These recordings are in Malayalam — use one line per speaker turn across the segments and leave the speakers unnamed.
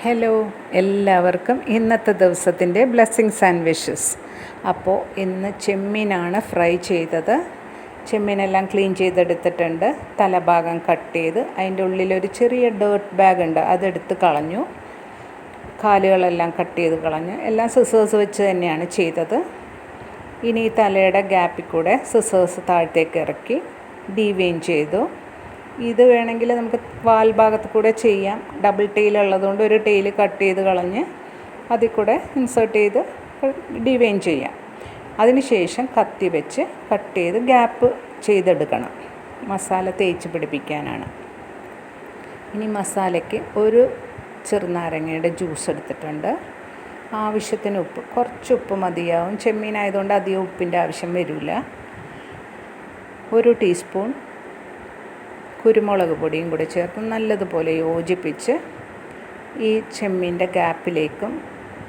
ഹലോ, എല്ലാവർക്കും ഇന്നത്തെ ദിവസത്തിൻ്റെ ബ്ലെസ്സിങ്സ് ആൻഡ് വിഷസ്. അപ്പോൾ ഇന്ന് ചെമ്മീനാണ് ഫ്രൈ ചെയ്തത്. ചെമ്മീനെല്ലാം ക്ലീൻ ചെയ്തെടുത്തിട്ടുണ്ട്. തലഭാഗം കട്ട് ചെയ്ത് അതിൻ്റെ ഉള്ളിലൊരു ചെറിയ ഡേർട്ട് ബാഗ് ഉണ്ട്, അതെടുത്ത് കളഞ്ഞു. കാലുകളെല്ലാം കട്ട് ചെയ്ത് കളഞ്ഞു. എല്ലാം സിസേഴ്സ് വെച്ച് തന്നെയാണ് ചെയ്തത്. ഇനി ഈ തലയുടെ ഗ്യാപ്പിൽ കൂടെ സിസേഴ്സ് താഴത്തേക്ക് ഇറക്കി ഡീവെയിൻ ചെയ്തു. ഇത് വേണമെങ്കിൽ നമുക്ക് വാൽ ഭാഗത്ത് കൂടെ ചെയ്യാം. ഡബിൾ ടെയിൽ ഉള്ളതുകൊണ്ട് ഒരു ടെയിൽ കട്ട് ചെയ്ത് കളഞ്ഞ് അതിൽ കൂടെ ഇൻസേർട്ട് ചെയ്ത് ഡിവൈൻ ചെയ്യാം. അതിനുശേഷം കത്തി വെച്ച് കട്ട് ചെയ്ത് ഗ്യാപ്പ് ചെയ്തെടുക്കണം. മസാല തേച്ച് പിടിപ്പിക്കാനാണ്. ഇനി മസാലയ്ക്ക് ഒരു ചെറുനാരങ്ങയുടെ ജ്യൂസ് എടുത്തിട്ടുണ്ട്. ആവശ്യത്തിന് ഉപ്പ്, കുറച്ച് ഉപ്പ് മതിയാവും. ചെമ്മീനായതുകൊണ്ട് അധികം ഉപ്പിൻ്റെ ആവശ്യം വരില്ല. 1 ടീസ്പൂൺ കുരുമുളക് പൊടിയും കൂടി ചേർത്ത് നല്ലതുപോലെ യോജിപ്പിച്ച് ഈ ചെമ്മീൻ്റെ ഗ്യാപ്പിലേക്കും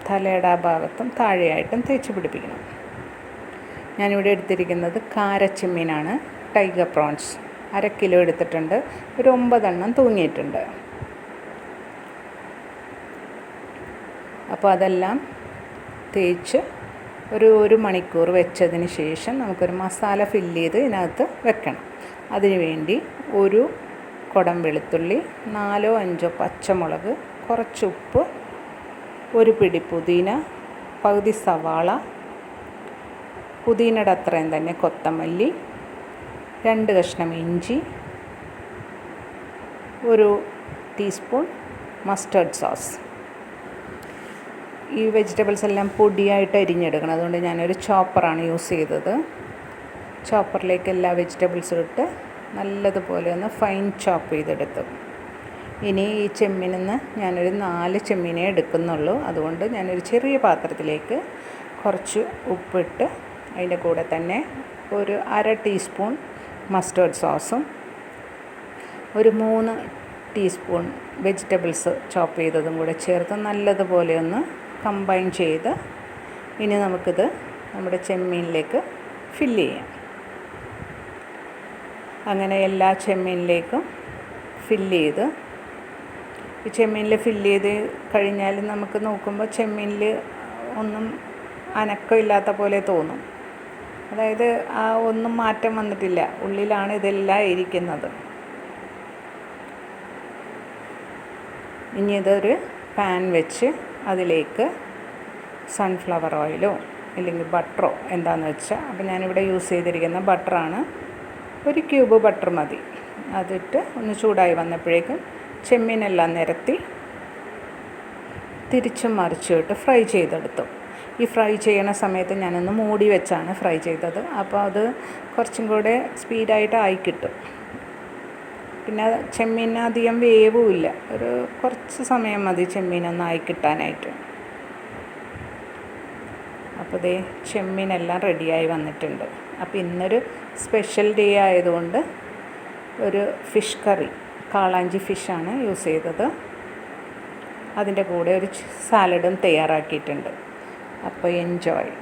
തലയുടെ ആ ഭാഗത്തും താഴെയായിട്ടും തേച്ച് പിടിപ്പിക്കണം. ഞാനിവിടെ എടുത്തിരിക്കുന്നത് കാരച്ചെമ്മീനാണ്, ടൈഗർ പ്രോൺസ്. 1/2 കിലോ എടുത്തിട്ടുണ്ട്. ഒരു 9 എണ്ണം തൂങ്ങിയിട്ടുണ്ട്. അപ്പോൾ അതെല്ലാം തേച്ച് ഒരു മണിക്കൂർ വെച്ചതിന് ശേഷം നമുക്കൊരു മസാല ഫില്ല് ചെയ്ത് ഇതിനകത്ത് വെക്കണം. അതിനുവേണ്ടി ഒരു കുടം വെളുത്തുള്ളി, 4-5 പച്ചമുളക്, കുറച്ച് ഉപ്പ്, ഒരു പിടി പുതിന, പകുതി സവാള, പുതിനയുടെ അത്രയും തന്നെ കൊത്തമല്ലി, 2 കഷ്ണം ഇഞ്ചി, 1 ടീസ്പൂൺ മസ്റ്റേർഡ് സോസ്. ഈ വെജിറ്റബിൾസ് എല്ലാം പൊടിയായിട്ട് അരിഞ്ഞെടുക്കണം. അതുകൊണ്ട് ഞാനൊരു ചോപ്പറാണ് യൂസ് ചെയ്തത്. ചോപ്പറിലേക്ക് എല്ലാ വെജിറ്റബിൾസും ഇട്ട് നല്ലതുപോലെ ഒന്ന് ഫൈൻ ചോപ്പ് ചെയ്തെടുത്തു. ഇനി ഈ ചെമ്മീനിൽ നിന്ന് ഞാനൊരു 4 ചെമ്മീനേ എടുക്കുന്നുള്ളൂ. അതുകൊണ്ട് ഞാനൊരു ചെറിയ പാത്രത്തിലേക്ക് കുറച്ച് ഉപ്പിട്ട് അതിൻ്റെ കൂടെ തന്നെ ഒരു 1/2 ടീസ്പൂൺ മസ്റ്റേർഡ് സോസും, ഒരു 3 ടീസ്പൂൺ വെജിറ്റബിൾസ് ചോപ്പ് ചെയ്തതും കൂടെ ചേർത്ത് നല്ലതുപോലെ ഒന്ന് കമ്പൈൻ ചെയ്ത് ഇനി നമുക്കിത് നമ്മുടെ ചെമ്മീനിലേക്ക് ഫില്ല് ചെയ്യാം. അങ്ങനെ എല്ലാ ചെമ്മീനിലേക്കും ഫില്ല് ചെയ്ത് ഈ ചെമ്മീനിൽ ഫില്ല് ചെയ്ത് കഴിഞ്ഞാൽ നമുക്ക് നോക്കുമ്പോൾ ചെമ്മീനിൽ ഒന്നും അനക്കമില്ലാത്ത പോലെ തോന്നും. അതായത് ഒന്നും മാറ്റം വന്നിട്ടില്ല, ഉള്ളിലാണ് ഇതെല്ലാം ഇരിക്കുന്നത്. ഇനി ഇതൊരു പാൻ വെച്ച് അതിലേക്ക് സൺഫ്ലവർ ഓയിലോ അല്ലെങ്കിൽ ബട്ടറോ എന്താണെന്ന് വെച്ചാൽ, അപ്പോൾ ഞാനിവിടെ യൂസ് ചെയ്തിരിക്കുന്ന ബട്ടറാണ്. 1 ക്യൂബ് ബട്ടർ മതി. അതിട്ട് ഒന്ന് ചൂടായി വന്നപ്പോഴേക്കും ചെമ്മീനെല്ലാം നിരത്തി തിരിച്ചും മറിച്ചും ഇട്ട് ഫ്രൈ ചെയ്തെടുത്തു. ഈ ഫ്രൈ ചെയ്യണ സമയത്ത് ഞാനൊന്ന് മൂടി വെച്ചാണ് ഫ്രൈ ചെയ്തത്. അപ്പോൾ അത് കുറച്ചും കൂടെ സ്പീഡായിട്ട് ആയി കിട്ടും. പിന്നെ ചെമ്മീന് അധികം വേവുമില്ല, ഒരു കുറച്ച് സമയം മതി ചെമ്മീനൊന്ന് ആയി കിട്ടാനായിട്ട്. അപ്പോൾ ദേ ചെമ്മീനെല്ലാം റെഡിയായി വന്നിട്ടുണ്ട്. അപ്പോൾ ഇന്നൊരു സ്പെഷ്യൽ ഡേ ആയതുകൊണ്ട് ഒരു ഫിഷ് കറി, കാളാഞ്ചി ഫിഷാണ് യൂസ് ചെയ്തത്. അതിൻ്റെ കൂടെ ഒരു സാലഡും തയ്യാറാക്കിയിട്ടുണ്ട്. അപ്പോൾ എൻജോയ്.